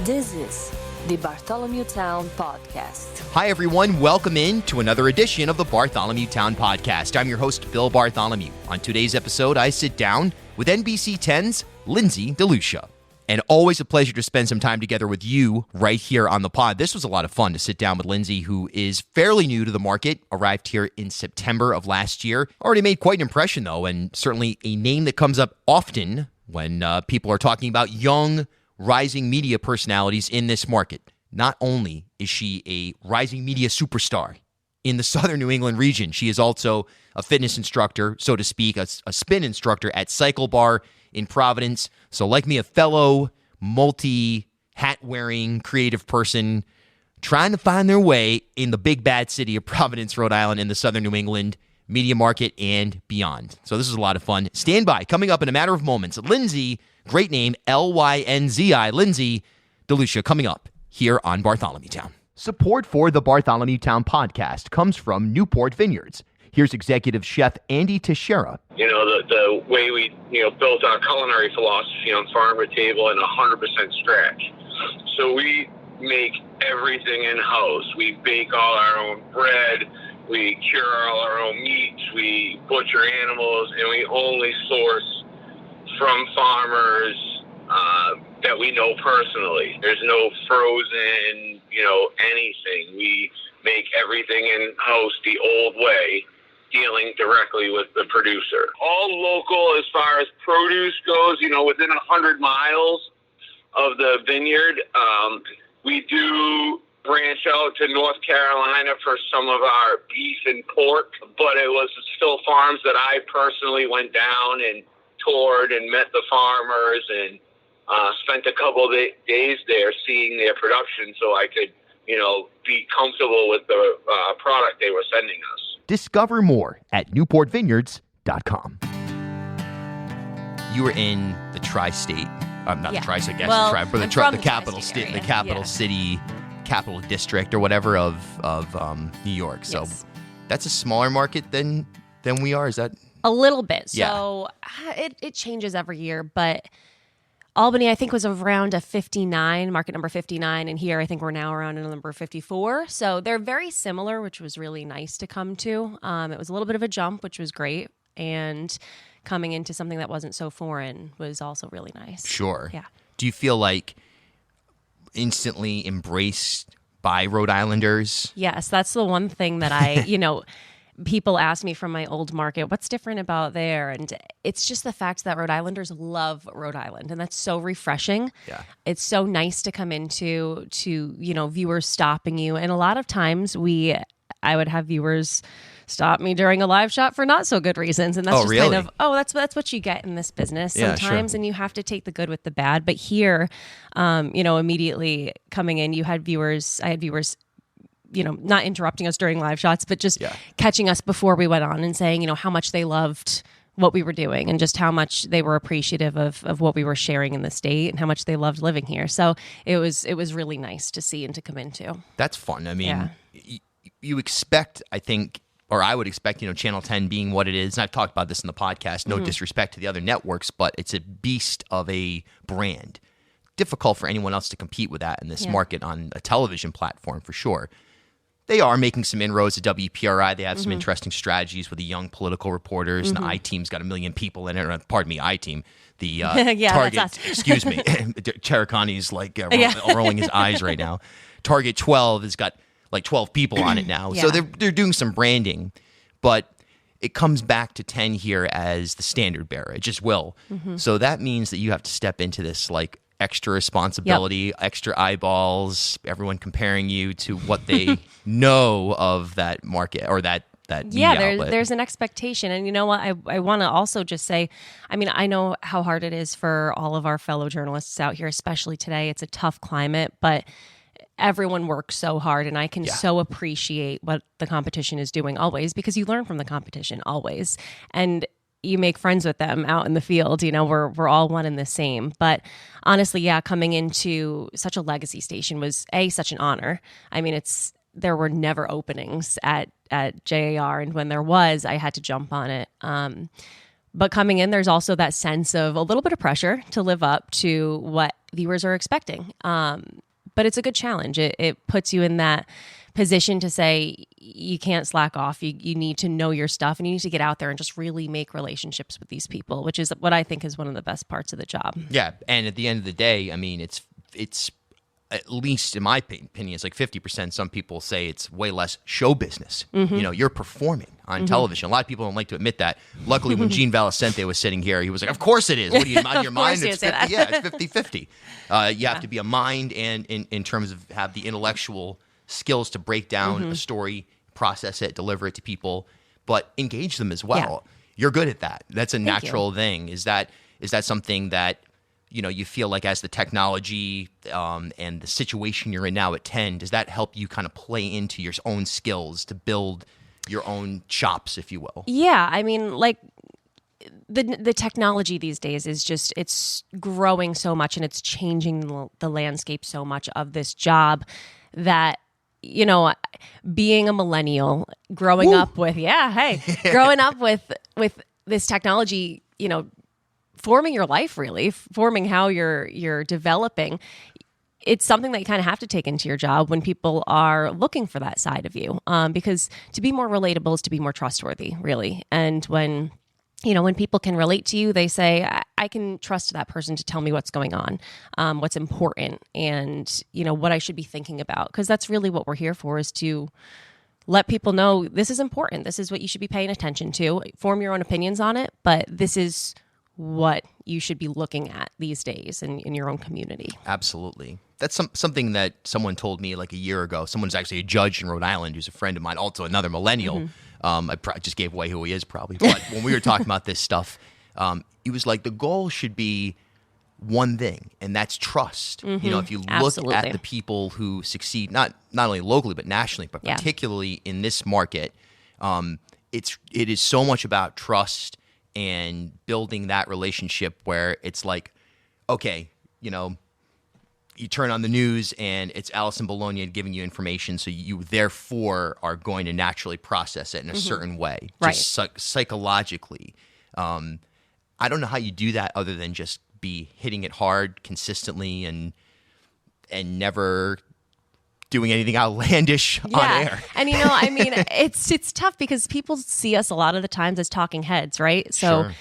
This is the Bartholomew Town Podcast. Hi, everyone. Welcome in to another edition of the Bartholomew Town Podcast. I'm your host, Bill Bartholomew. On today's episode, I sit down with NBC10's Lynzi Deluccia. And always a pleasure to spend some time together with you right here on the pod. This was a lot of fun to sit down with Lynzi, who is fairly new to the market, arrived here in September of last year. Already made quite an impression, though, and certainly a name that comes up often when people are talking about young, rising media personalities in this market. Not only is she a rising media superstar in the southern New England region, she is also a fitness instructor, so to speak, a spin instructor at Cycle Bar in Providence. So like me, a fellow multi-hat-wearing creative person trying to find their way in the big bad city of Providence, Rhode Island, in the southern New England media market and beyond. So this is a lot of fun. Stand by. Coming up in a matter of moments, Lynzi, great name, Lynzi, Lynzi Deluccia, coming up here on Bartholomew Town. Support for the Bartholomew Town podcast comes from Newport Vineyards. Here's Executive Chef Andy Teixeira. You know, the way we, built our culinary philosophy on farm to table and 100% scratch. So we make everything in-house. We bake all our own bread. We cure all our own meats. We butcher animals, and we only source from farmers that we know personally. There's no frozen, anything. We make everything in-house the old way, dealing directly with the producer. All local as far as produce goes, within 100 miles of the vineyard. We do branch out to North Carolina for some of our beef and pork, but it was still farms that I personally went down and toured and met the farmers and spent a couple of days there seeing their production so I could, be comfortable with the product they were sending us. Discover more at newportvineyards.com. You were in the tri-state, not the tri-state, I guess, well, but the capital state, the capital city, capital district, or whatever of New York. So yes. That's a smaller market than we are. Is that a little bit? Yeah. So it changes every year, but Albany, I think, was around a 59, market number 59, and here I think we're now around a number 54. So they're very similar, which was really nice to come to. It was a little bit of a jump, which was great, and coming into something that wasn't so foreign was also really nice. Sure. Yeah. Do you feel like instantly embraced by Rhode Islanders? Yes, that's the one thing that I, people ask me from my old market, what's different about there? And it's just the fact that Rhode Islanders love Rhode Island, and that's so refreshing. Yeah. It's so nice to come into viewers stopping you. And a lot of times I would have viewers stop me during a live shot for not so good reasons. And that's just really? kind of, that's what you get in this business Yeah, sometimes. sure. And you have to take the good with the bad. But here, immediately coming in, I had viewers, not interrupting us during live shots, but just catching us before we went on and saying, how much they loved what we were doing and just how much they were appreciative of what we were sharing in the state and how much they loved living here. So it was really nice to see and to come into. That's fun. I mean, you expect, I think, or I would expect, Channel 10 being what it is. And I've talked about this in the podcast, no disrespect to the other networks, but it's a beast of a brand. Difficult for anyone else to compete with that in this market on a television platform, for sure. They are making some inroads to WPRI. They have some interesting strategies with the young political reporters. And the I-Team's got 1 million people in it. Pardon me, I-Team. The Target, excuse me. Cherikani's rolling his eyes right now. Target 12 has got 12 people on it now. So they're doing some branding. But it comes back to 10 here as the standard bearer. It just will. So that means that you have to step into this extra responsibility, extra eyeballs, everyone comparing you to what they know of that market or that media outlet. There's an expectation. And you know what? I want to also just say, I know how hard it is for all of our fellow journalists out here, especially today. It's a tough climate, but everyone works so hard, and I can so appreciate what the competition is doing always, because you learn from the competition always. And you make friends with them out in the field. We're all one and the same. But honestly, coming into such a legacy station was such an honor. There were never openings at JAR, and when there was, I had to jump on it. But coming in, there's also that sense of a little bit of pressure to live up to what viewers are expecting. But it's a good challenge. It puts you in that position to say you can't slack off. You need to know your stuff, and you need to get out there and just really make relationships with these people, which is what I think is one of the best parts of the job. Yeah, and at the end of the day, I mean, it's at least in my opinion, it's like 50%. Some people say it's way less show business. You know, you're performing on television. A lot of people don't like to admit that. Luckily, when Gene Valicente was sitting here, he was like, of course it is. What do you mind your mind? It's 50, yeah, it's 50-50. You have to be a mind and in terms of have the intellectual skills to break down a story, process it, deliver it to people, but engage them as well. Yeah. You're good at that. That's a natural thing. Is that something that, you know, you feel like as the technology and the situation you're in now at 10, does that help you kind of play into your own skills to build your own chops, if you will? Yeah. I mean, like the technology these days is just, it's growing so much and it's changing the landscape so much of this job that, you know, being a millennial, growing up with, growing up with this technology, you know, forming your life, really forming how you're developing. It's something that you kind of have to take into your job when people are looking for that side of you, because to be more relatable is to be more trustworthy, really. And when people can relate to you, they say, I can trust that person to tell me what's going on, what's important, and, you know, what I should be thinking about. Because that's really what we're here for, is to let people know this is important. This is what you should be paying attention to. Form your own opinions on it, but this is what you should be looking at these days in your own community. Absolutely. That's something that someone told me like a year ago. Someone's actually a judge in Rhode Island who's a friend of mine, also another millennial. I just gave away who he is probably. But when we were talking about this stuff, he was like, the goal should be one thing, and that's trust. You know, if you look at the people who succeed, not only locally, but nationally, but particularly in this market, it is so much about trust and building that relationship where it's like, okay, you know, you turn on the news and it's Allison Bologna giving you information, so you therefore are going to naturally process it in a certain way, just psychologically. I don't know how you do that other than just be hitting it hard consistently and never doing anything outlandish on air. And, you know, I mean, it's tough because people see us a lot of the times as talking heads, right? So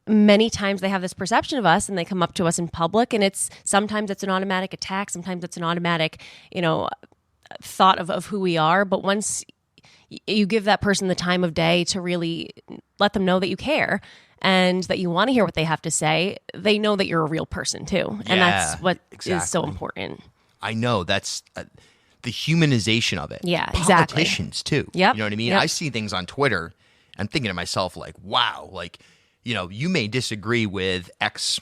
many times they have this perception of us and they come up to us in public, and sometimes it's an automatic attack. Sometimes it's an automatic, you know, thought of who we are. But once you give that person the time of day to really let them know that you care and that you want to hear what they have to say, they know that you're a real person too. And that's what is so important. I know, that's the humanization of it. Yeah, exactly. Politicians too. Yep. You know what I mean? Yep. I see things on Twitter. I'm thinking to myself like, wow, like, you know, you may disagree with X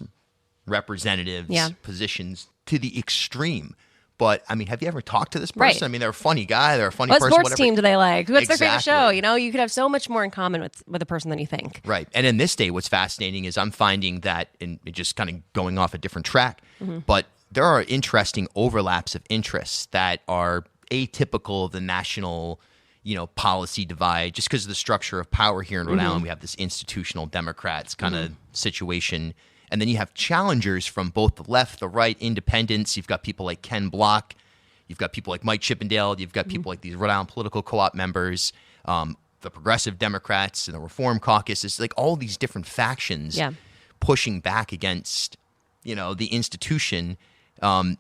representatives' positions to the extreme. But, I mean, have you ever talked to this person? Right. I mean, they're a funny guy. They're a funny person. What sports whatever. Team do they like? What's their favorite show? You know, you could have so much more in common with a person than you think. Right. And in this day, what's fascinating is I'm finding that, and just kind of going off a different track, but there are interesting overlaps of interests that are atypical of the national, you know, policy divide, just because of the structure of power here in Rhode Island. We have this institutional Democrats kind of situation. And then you have challengers from both the left, the right, independents. You've got people like Ken Block. You've got people like Mike Chippendale. You've got people like these Rhode Island political co-op members, the progressive Democrats and the Reform Caucus. It's like all these different factions pushing back against, you know, the institution. And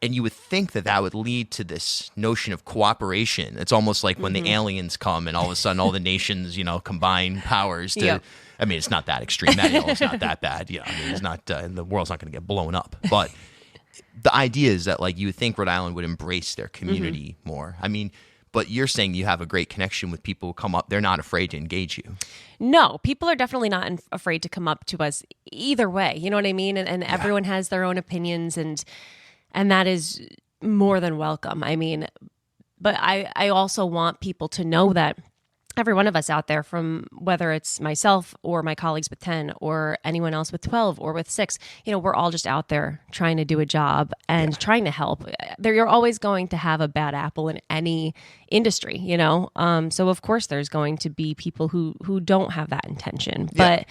you would think that that would lead to this notion of cooperation. It's almost like when the aliens come and all of a sudden all the nations, you know, combine powers to I mean, it's not that extreme. That it's not that bad. You know, I mean, it's not the world's not going to get blown up. But the idea is that, like, you would think Rhode Island would embrace their community more. I mean, but you're saying you have a great connection with people who come up. They're not afraid to engage you. No, people are definitely not afraid to come up to us either way. You know what I mean? And everyone has their own opinions, and that is more than welcome. I mean, but I also want people to know that every one of us out there, from whether it's myself or my colleagues with 10 or anyone else with 12 or with 6, we're all just out there trying to do a job and trying to help. You're always going to have a bad apple in any industry, so of course there's going to be people who don't have that intention, but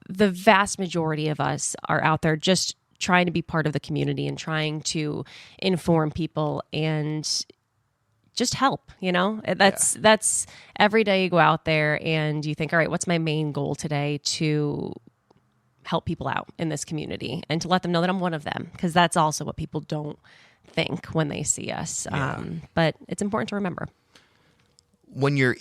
the vast majority of us are out there just trying to be part of the community and trying to inform people and just help, that's every day you go out there and you think, all right, what's my main goal today? To help people out in this community and to let them know that I'm one of them, because that's also what people don't think when they see us. But it's important to remember. When you're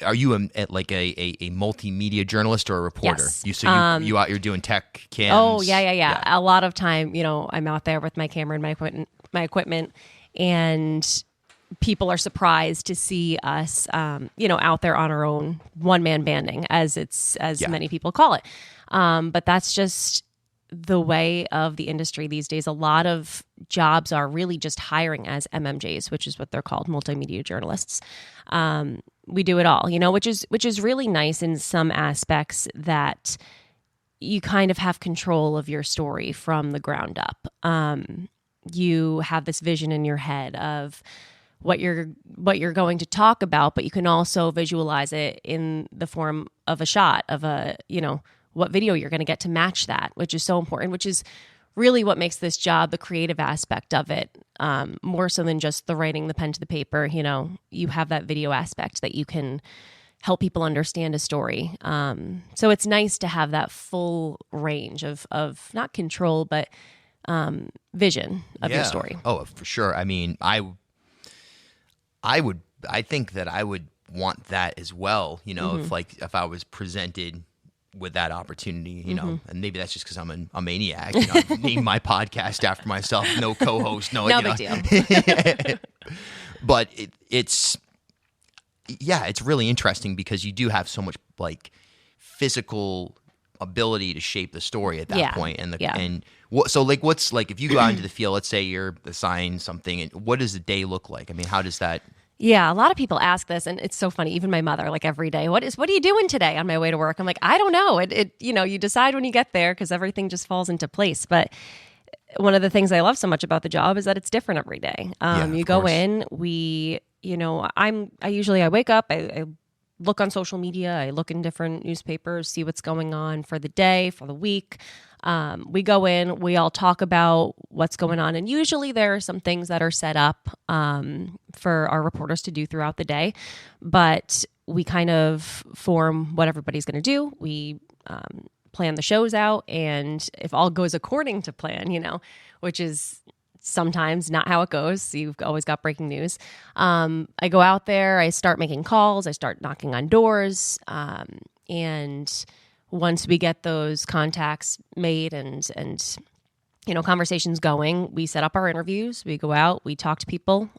are you a multimedia journalist or a reporter? Yes. You out, you're doing tech cams? Oh, yeah. A lot of time, I'm out there with my camera and my equipment, and people are surprised to see us, out there on our own, one-man banding, as many people call it. But that's just the way of the industry these days. A lot of jobs are really just hiring as MMJs, which is what they're called, multimedia journalists. We do it all, which is really nice in some aspects, that you kind of have control of your story from the ground up. You have this vision in your head of what you're going to talk about, but you can also visualize it in the form of a shot of what video you're going to get to match that, which is so important, which is really what makes this job, the creative aspect of it, more so than just the writing, the pen to the paper. You have that video aspect that you can help people understand a story. So it's nice to have that full range of not control, but vision of your story. Oh, for sure. I mean, I think that I would want that as well, if I was presented with that opportunity, and maybe that's just because I'm a maniac. I've named my podcast after myself, no co-host, no big deal. But it's really interesting because you do have so much physical ability to shape the story at that point. And what's if you go out into the field, let's say you're assigned something, and what does the day look like? I mean, how does that? Yeah, a lot of people ask this, and it's so funny. Even my mother, every day, what are you doing today on my way to work? I'm like, I don't know. You decide when you get there, because everything just falls into place. But one of the things I love so much about the job is that it's different every day. You go in, I wake up, I look on social media, I look in different newspapers, see what's going on for the day, for the week. We go in, we all talk about what's going on. And usually there are some things that are set up for our reporters to do throughout the day. But we kind of form what everybody's going to do. We plan the shows out. And if all goes according to plan, which is sometimes not how it goes. You've always got breaking news. I go out there, I start making calls, I start knocking on doors. And once we get those contacts made and conversations going, we set up our interviews, we go out, we talk to people.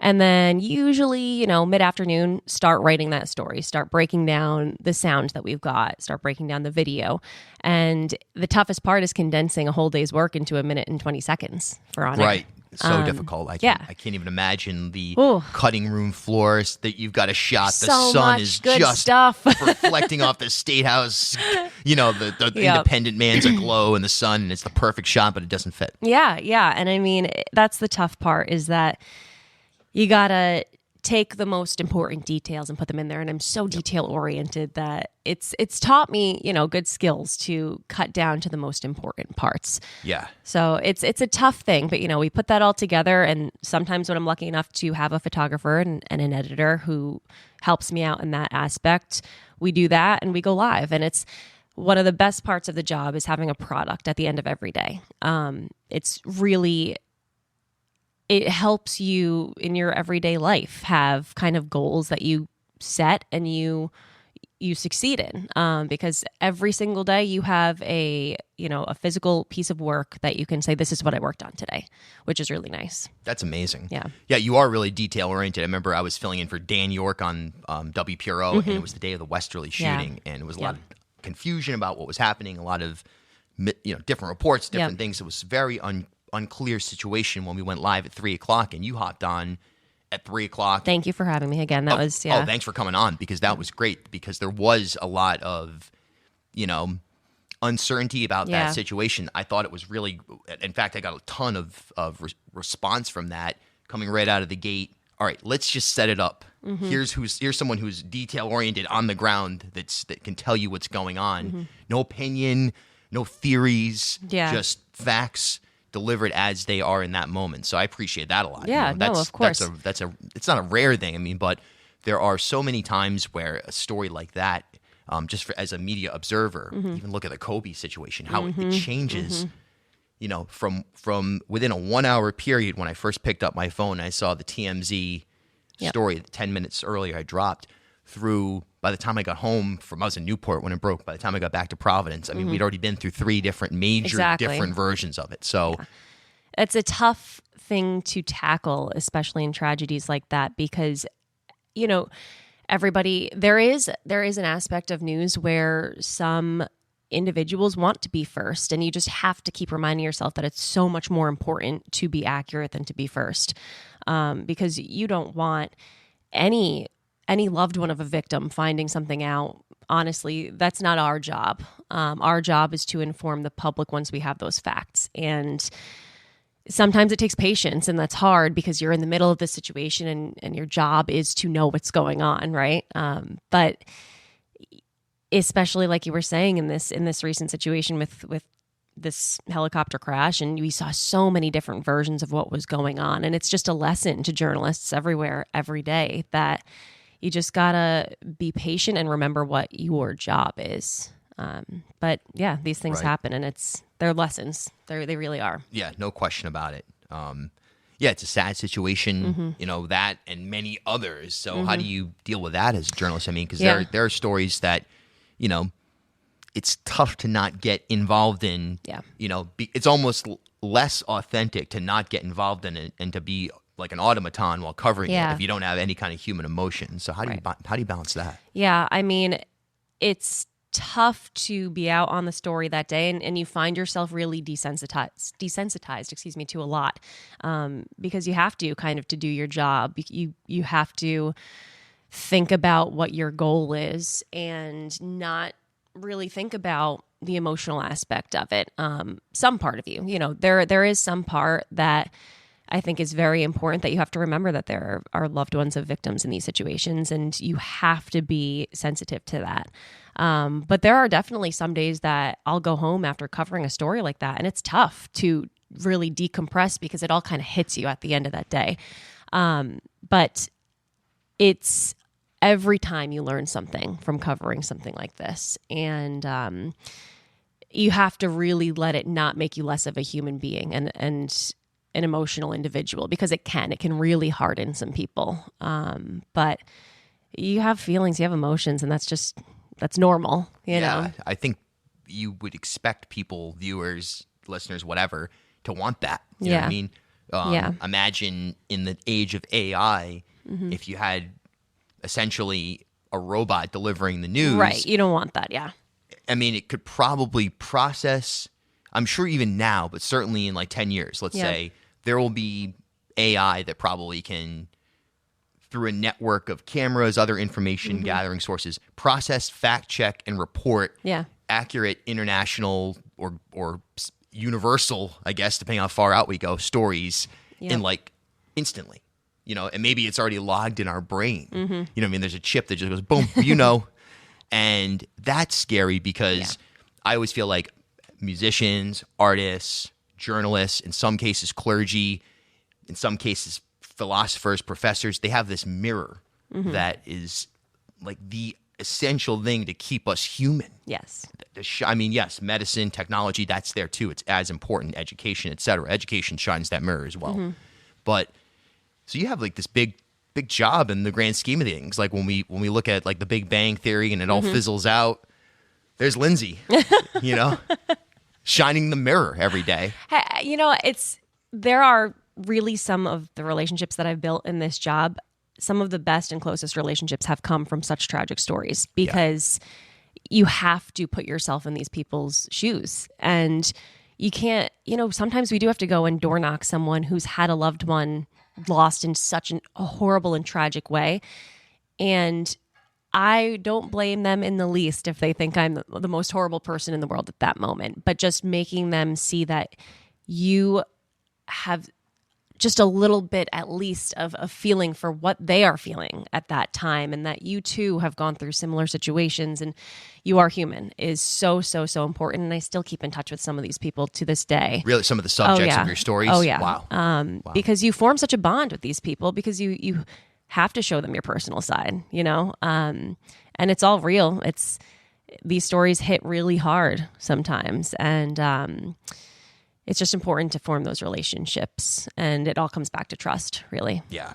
And then usually, mid-afternoon, start writing that story, start breaking down the sound that we've got, start breaking down the video. And the toughest part is condensing a whole day's work into 1 minute and 20 seconds for on air. Right. It's so difficult. I can't even imagine the cutting room floors that you've got a shot. The sun is just stuff. reflecting off the State House. The independent man's aglow in the sun, and it's the perfect shot, but it doesn't fit. Yeah. And I mean, that's the tough part, is that you gotta take the most important details and put them in there. And I'm so detail oriented that it's taught me, good skills to cut down to the most important parts. Yeah. So it's a tough thing, but we put that all together. And sometimes when I'm lucky enough to have a photographer and an editor who helps me out in that aspect, we do that and we go live. And it's one of the best parts of the job is having a product at the end of every day. It helps you in your everyday life have kind of goals that you set and you succeed in, because every single day you have a physical piece of work that you can say, this is what I worked on today, which is really nice. That's amazing. Yeah, you are really detail oriented. I remember I was filling in for Dan York on WPRO, and it was the day of the Westerly shooting, and it was a lot of confusion about what was happening, a lot of different reports, different things. It was very unclear situation when we went live at 3:00, and you hopped on at 3:00. Thank you for having me again. That was, Oh, thanks for coming on, because that was great, because there was a lot of, uncertainty about that situation. I thought it was really, in fact, I got a ton of response from that coming right out of the gate. All right, let's just set it up. Here's someone who's detail oriented on the ground that can tell you what's going on. No opinion, no theories, just facts delivered as they are in that moment. So I appreciate that a lot. Yeah, of course. It's not a rare thing. I mean, but there are so many times where a story like that, as a media observer, even look at the Kobe situation, how it changes. From within a 1 hour period, when I first picked up my phone, I saw the TMZ story 10 minutes earlier I dropped, through, by the time I got home I was in Newport when it broke, by the time I got back to Providence, I mean, we'd already been through 3 different major different versions of it. So it's a tough thing to tackle, especially in tragedies like that, because, everybody, there is an aspect of news where some individuals want to be first, and you just have to keep reminding yourself that it's so much more important to be accurate than to be first, because you don't want any loved one of a victim finding something out. Honestly, that's not our job. Our job is to inform the public once we have those facts, and sometimes it takes patience, and that's hard because you're in the middle of the situation and your job is to know what's going on, right? But especially like you were saying in this recent situation with this helicopter crash, and we saw so many different versions of what was going on, and it's just a lesson to journalists everywhere, every day, that you just gotta be patient and remember what your job is. But yeah, these things happen, and they're lessons. They really are. Yeah, no question about it. It's a sad situation, that and many others. So how do you deal with that as a journalist? I mean, because there are stories that, it's tough to not get involved in. Yeah. It's almost less authentic to not get involved in it and to be like an automaton while covering it if you don't have any kind of human emotion. So how do you balance that? Yeah, I mean, it's tough to be out on the story that day, and you find yourself really desensitized to a lot, because you have to kind of, to do your job, you have to think about what your goal is and not really think about the emotional aspect of it. Some part of you, there is some part that I think is very important, that you have to remember that there are loved ones of victims in these situations, and you have to be sensitive to that. But there are definitely some days that I'll go home after covering a story like that, and it's tough to really decompress because it all kind of hits you at the end of that day. But it's every time you learn something from covering something like this, and you have to really let it not make you less of a human being and an emotional individual, because it can really harden some people. But you have feelings, you have emotions, and that's normal, you know? I think you would expect people, viewers, listeners, whatever, to want that. You know what I mean? Imagine in the age of AI, if you had essentially a robot delivering the news. Right, you don't want that, I mean, it could probably process, I'm sure even now, but certainly in like 10 years, let's say, there will be AI that probably can, through a network of cameras, other information gathering sources, process, fact check, and report accurate international or universal, I guess, depending on how far out we go, stories in like instantly. And maybe it's already logged in our brain. I mean, there's a chip that just goes boom, and that's scary because I always feel like musicians, artists, journalists, in some cases clergy, in some cases philosophers, professors, they have this mirror that is like the essential thing to keep us human. Yes. I mean, yes, medicine, technology, that's there too. It's as important, education, et cetera. Education shines that mirror as well. But so you have like this big job in the grand scheme of things. Like when we look at like the Big Bang Theory and it all fizzles out, there's Lynzi, shining the mirror every day. Hey, there are really some of the relationships that I've built in this job. Some of the best and closest relationships have come from such tragic stories, because you have to put yourself in these people's shoes, and you can't, sometimes we do have to go and door knock someone who's had a loved one lost in such a horrible and tragic way. And I don't blame them in the least if they think I'm the most horrible person in the world at that moment, but just making them see that you have just a little bit at least of a feeling for what they are feeling at that time, and that you too have gone through similar situations and you are human is so, so, so important. And I still keep in touch with some of these people to this day. Really? Some of the subjects of your stories? Oh, yeah. Wow. Wow. Because you form such a bond with these people because you have to show them your personal side, you know? And it's all real. These stories hit really hard sometimes. And, it's just important to form those relationships, and it all comes back to trust, really. Yeah.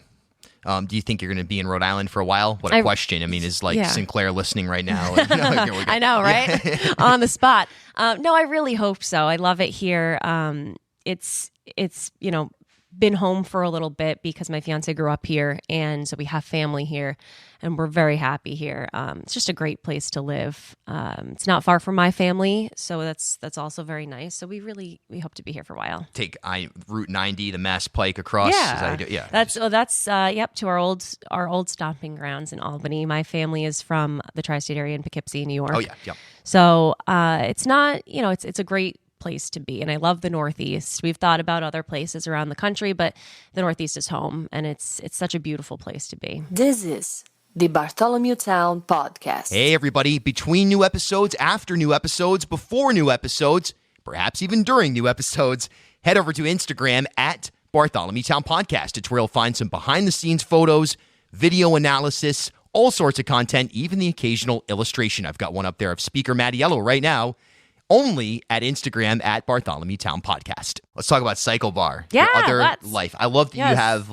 Do you think you're going to be in Rhode Island for a while? What a question. I mean, is Sinclair listening right now? I know, right? Yeah. On the spot. No, I really hope so. I love it here. It's been home for a little bit because my fiance grew up here, and so we have family here, and we're very happy here. It's just a great place to live. It's not far from my family, so that's also very nice. So we hope to be here for a while. Take Route 90, the Mass Pike across. Yeah, yeah. That's to our old stomping grounds in Albany. My family is from the tri-state area in Poughkeepsie, New York. Oh yeah, yeah. So it's not, it's a great place to be, and I love the Northeast. We've thought about other places around the country, but the Northeast is home, and it's such a beautiful place to be. This is the Bartholomew Town Podcast. Hey everybody, between new episodes, after new episodes, before new episodes, perhaps even during new episodes, head over to Instagram at Bartholomew Town Podcast. It's where you'll find some behind the scenes photos, video analysis, all sorts of content, even the occasional illustration. I've got one up there of Speaker Mattiello right now, only at Instagram at Bartholomew Town Podcast. Let's talk about Cycle Bar. Yeah, your other life. I love that you Yes. have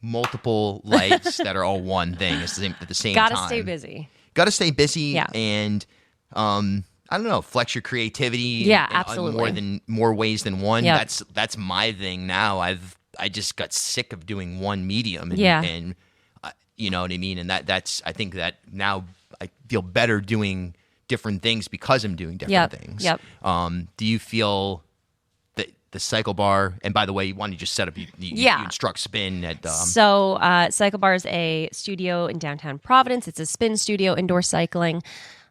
multiple lives that are all one thing at the same time. Gotta stay busy. Got to stay busy. Yeah. And I don't know, flex your creativity. Yeah, in absolutely. more ways than one. Yep. That's my thing now. I just got sick of doing one medium. And, Yeah. and you know what I mean. And I think that now I feel better doing different things because I'm doing different things. Yep. Do you feel that the Cycle Bar, and by the way, why don't you just set up, you instruct spin at... So Cycle Bar is a studio in downtown Providence. It's a spin studio, indoor cycling.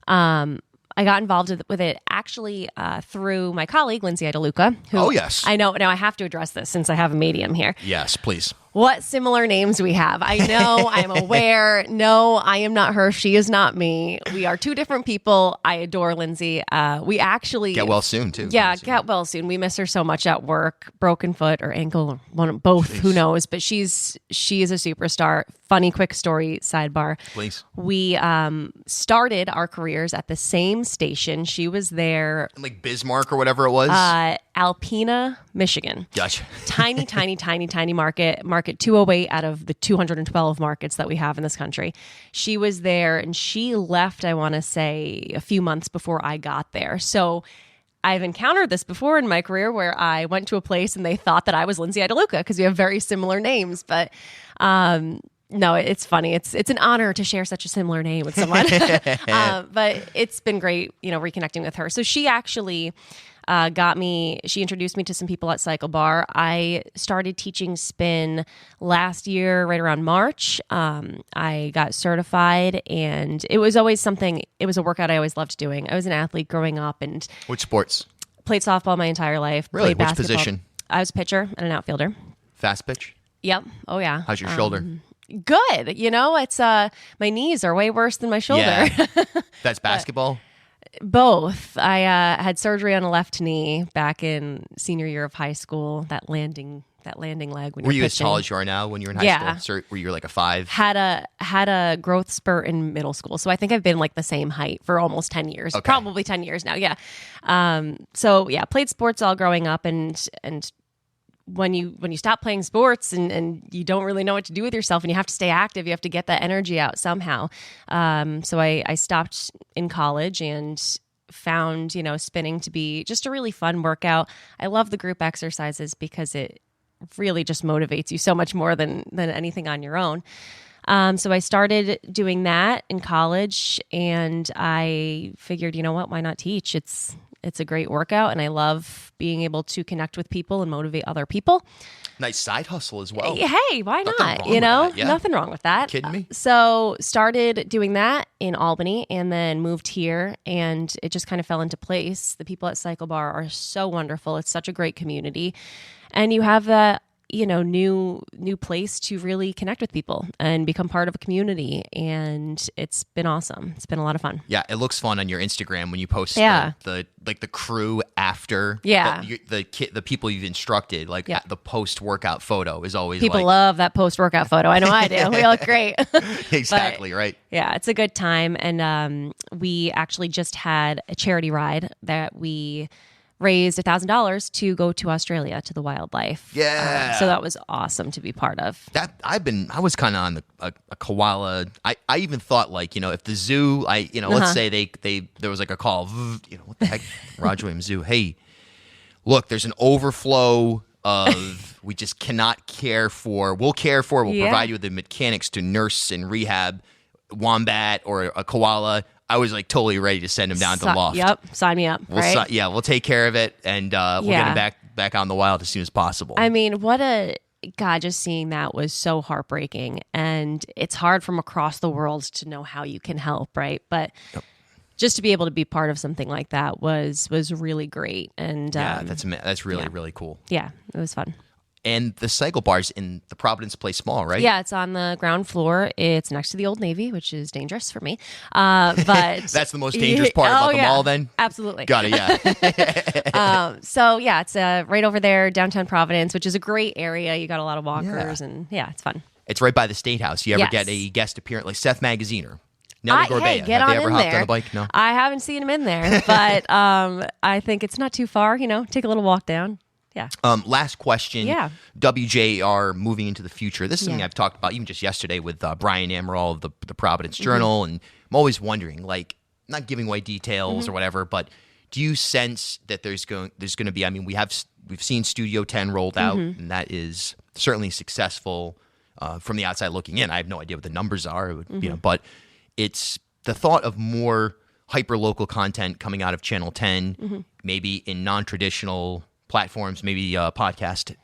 I got involved with it actually through my colleague, Lynzi Deluccia. Who, Oh, yes. I know. Now I have to address this since I have a medium here. Yes, please. What similar names we have. I know, I'm aware. No, I am not her. She is not me. We are two different people. I adore Lynzi. We actually... Get well soon, too. Yeah, get well soon. We miss her so much at work. Broken foot or ankle, both, who knows. But she is a superstar. Funny, quick story, sidebar. Please. We started our careers at the same station. She was there... Like Bismarck or whatever it was? Alpena, Michigan. Gotcha. Tiny, tiny, tiny, tiny market 208 out of the 212 markets that we have in this country. She was there, and she left, I want to say, a few months before I got there. So I've encountered this before in my career where I went to a place and they thought that I was Lynzi Deluccia because we have very similar names. But no, it's funny. It's an honor to share such a similar name with someone. But it's been great, reconnecting with her. So she actually... she introduced me to some people at Cycle Bar. I started teaching spin last year, right around March. I got certified, and it was always it was a workout I always loved doing. I was an athlete growing up and Which sports? played softball my entire life. Really? Played Which basketball. position? I was a pitcher and an outfielder. Fast pitch? Yep. Oh, yeah. How's your shoulder? Good. It's my knees are way worse than my shoulder. Yeah. That's basketball? Both. I had surgery on a left knee back in senior year of high school. That landing leg. When Were you're you as pitching. tall as you are now when you were in high school? So were you like a 5? Had a growth spurt in middle school, so I think I've been like the same height for almost 10 years. Okay. Probably 10 years now. Yeah. So yeah, played sports all growing up, and when you stop playing sports and you don't really know what to do with yourself and you have to stay active, you have to get that energy out somehow. So I stopped in college and found, spinning to be just a really fun workout. I love the group exercises because it really just motivates you so much more than anything on your own. So I started doing that in college, and I figured, why not teach? It's a great workout, and I love being able to connect with people and motivate other people. Nice side hustle as well. Hey, why Nothing not? wrong with that, yeah. Nothing wrong with that. Kidding me? So started doing that in Albany and then moved here, and it just kind of fell into place. The people at Cycle Bar are so wonderful. It's such a great community. And you have that, new place to really connect with people and become part of a community. And it's been awesome. It's been a lot of fun. Yeah, it looks fun on your Instagram when you post the crew after the people you've instructed. Like the post workout photo is always people love that post workout photo. I know I do. We look great. Exactly, but, right. Yeah, it's a good time. And we actually just had a charity ride that we raised $1,000 to go to Australia to the wildlife. Yeah. So that was awesome to be part of. I was kind of on a koala. I even thought if the zoo, let's say there was like a call, what the heck, Roger Williams Zoo. Hey, look, there's an overflow of, we just cannot we'll provide you with the mechanics to nurse and rehab wombat or a koala. I was totally ready to send him down to Loft. Yep, sign me up. We'll take care of it, and we'll get him back out in the wild as soon as possible. I mean, just seeing that was so heartbreaking, and it's hard from across the world to know how you can help, right? But just to be able to be part of something like that was really great, and that's really really cool. Yeah, it was fun. And the Cycle Bar's in the Providence Place Mall, right? Yeah, it's on the ground floor. It's next to the Old Navy, which is dangerous for me. But that's the most dangerous part about the mall, then? Absolutely. Got it, yeah. It's right over there, downtown Providence, which is a great area. You got a lot of walkers, and it's fun. It's right by the State House. You ever get a guest appearance, like Seth Magaziner? Nelly Gorbea. Hey, get Have on they ever in hopped there. on the bike? No? I haven't seen him in there, but I think it's not too far. Take a little walk down. Yeah. Last question. Yeah. WJAR moving into the future. This is something I've talked about even just yesterday with Brian Amaral of the Providence Journal, and I'm always wondering, not giving away details or whatever, but do you sense that there's going to be? I mean, we've seen Studio 10 rolled out, and that is certainly successful from the outside looking in. I have no idea what the numbers are, but it's the thought of more hyper-local content coming out of Channel 10, maybe in non-traditional platforms, maybe podcast.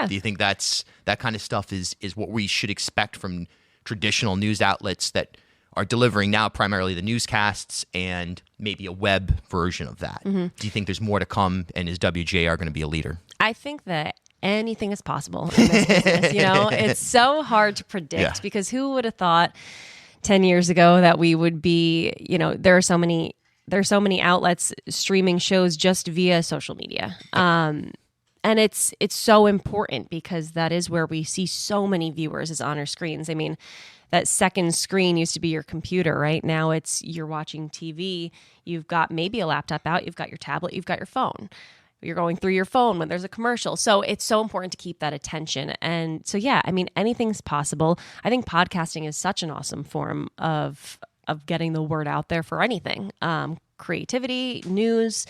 Do you think that kind of stuff is what we should expect from traditional news outlets that are delivering now primarily the newscasts and maybe a web version of that? Do you think there's more to come, and is WJR going to be a leader? I think that anything is possible in this business. It's so hard to predict because who would have thought 10 years ago that we would be, there are so many outlets streaming shows just via social media. And it's so important because that is where we see so many viewers is on our screens. I mean, that second screen used to be your computer, right? Now you're watching TV. You've got maybe a laptop out. You've got your tablet. You've got your phone. You're going through your phone when there's a commercial. So it's so important to keep that attention. And so, anything's possible. I think podcasting is such an awesome form of getting the word out there for anything, creativity, news.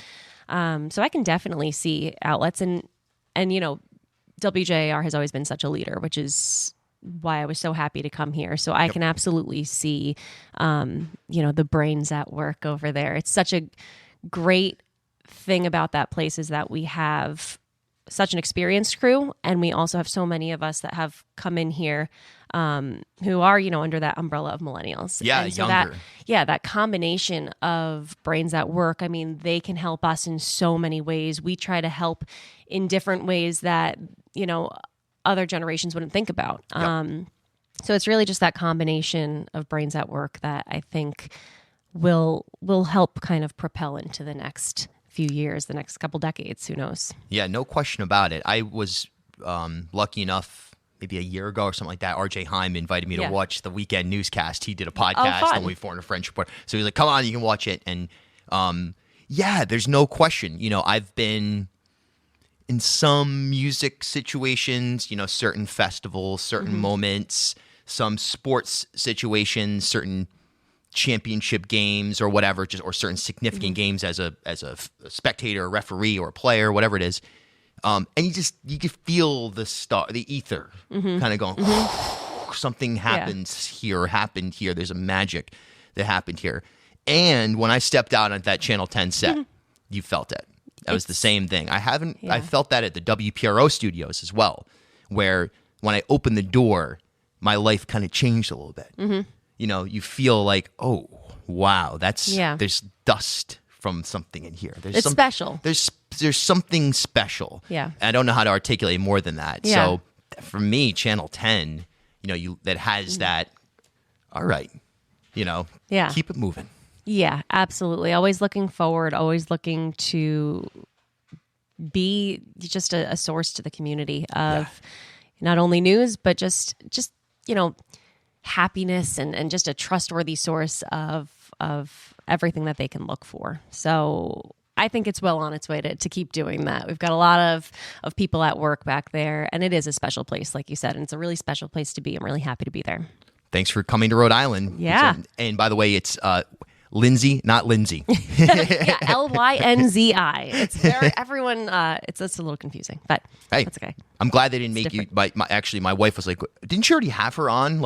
So I can definitely see outlets and WJAR has always been such a leader, which is why I was so happy to come here. So I can absolutely see, the brains at work over there. It's such a great thing about that place is that we have such an experienced crew, and we also have so many of us that have come in here who are, under that umbrella of millennials. Yeah, and so younger. That combination of brains at work, I mean, they can help us in so many ways. We try to help in different ways that, other generations wouldn't think about. So it's really just that combination of brains at work that I think will help kind of propel into the next few years, the next couple decades, who knows? Yeah, no question about it. I was lucky enough, maybe a year ago or something like that, RJ Heim invited me to watch the weekend newscast. He did a podcast on We Foreign a French Report. So he was like, come on, you can watch it. And there's no question. I've been in some music situations, certain festivals, certain moments, some sports situations, certain championship games or whatever, or certain significant games as a spectator, a referee, or a player, whatever it is. And you can feel the ether kind of going, something happened here. There's a magic that happened here. And when I stepped out on that Channel 10 set, you felt it. That was the same thing. I felt that at the WPRO studios as well, where when I opened the door, my life kind of changed a little bit. Mm-hmm. You know, you feel like, oh, wow, there's dust from something in here. It's special. There's something special. Yeah. I don't know how to articulate more than that. Yeah. So for me, Channel 10, that has that, all right, keep it moving. Yeah, absolutely. Always looking forward, always looking to be just a source to the community of not only news, but just happiness and just a trustworthy source of everything that they can look for. So I think it's well on its way to keep doing that. We've got a lot of people at work back there, and it is a special place, like you said, and it's a really special place to be. I'm really happy to be there. Thanks for coming to Rhode Island. Yeah. And by the way, it's Lynzi, not Lindsay. Yeah, Lynzi. It's very everyone. It's a little confusing, but that's okay. I'm glad they didn't make you. Actually, my wife was like, "Didn't you already have her on? 2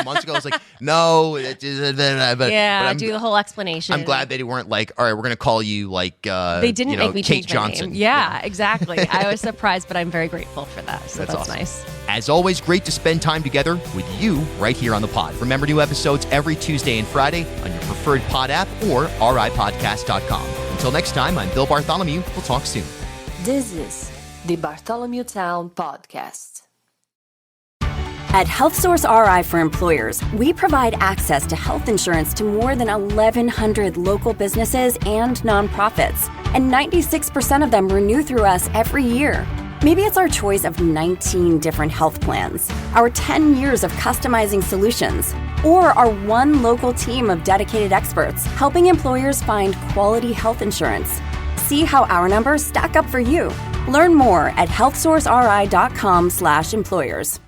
months ago?" I was like, "No." But do the whole explanation. I'm glad they weren't like, "All right, we're going to call you like." They didn't make me Kate change Johnson. my name. Yeah, exactly. I was surprised, but I'm very grateful for that. So that's awesome. Nice. As always, great to spend time together with you right here on the pod. Remember, new episodes every Tuesday and Friday on your preferred pod app or ripodcast.com. Until next time, I'm Bill Bartholomew. We'll talk soon. This is the Bartholomew Town Podcast. At HealthSource RI for Employers, we provide access to health insurance to more than 1,100 local businesses and nonprofits, and 96% of them renew through us every year. Maybe it's our choice of 19 different health plans, our 10 years of customizing solutions, or our one local team of dedicated experts helping employers find quality health insurance. See how our numbers stack up for you. Learn more at healthsourceri.com/employers.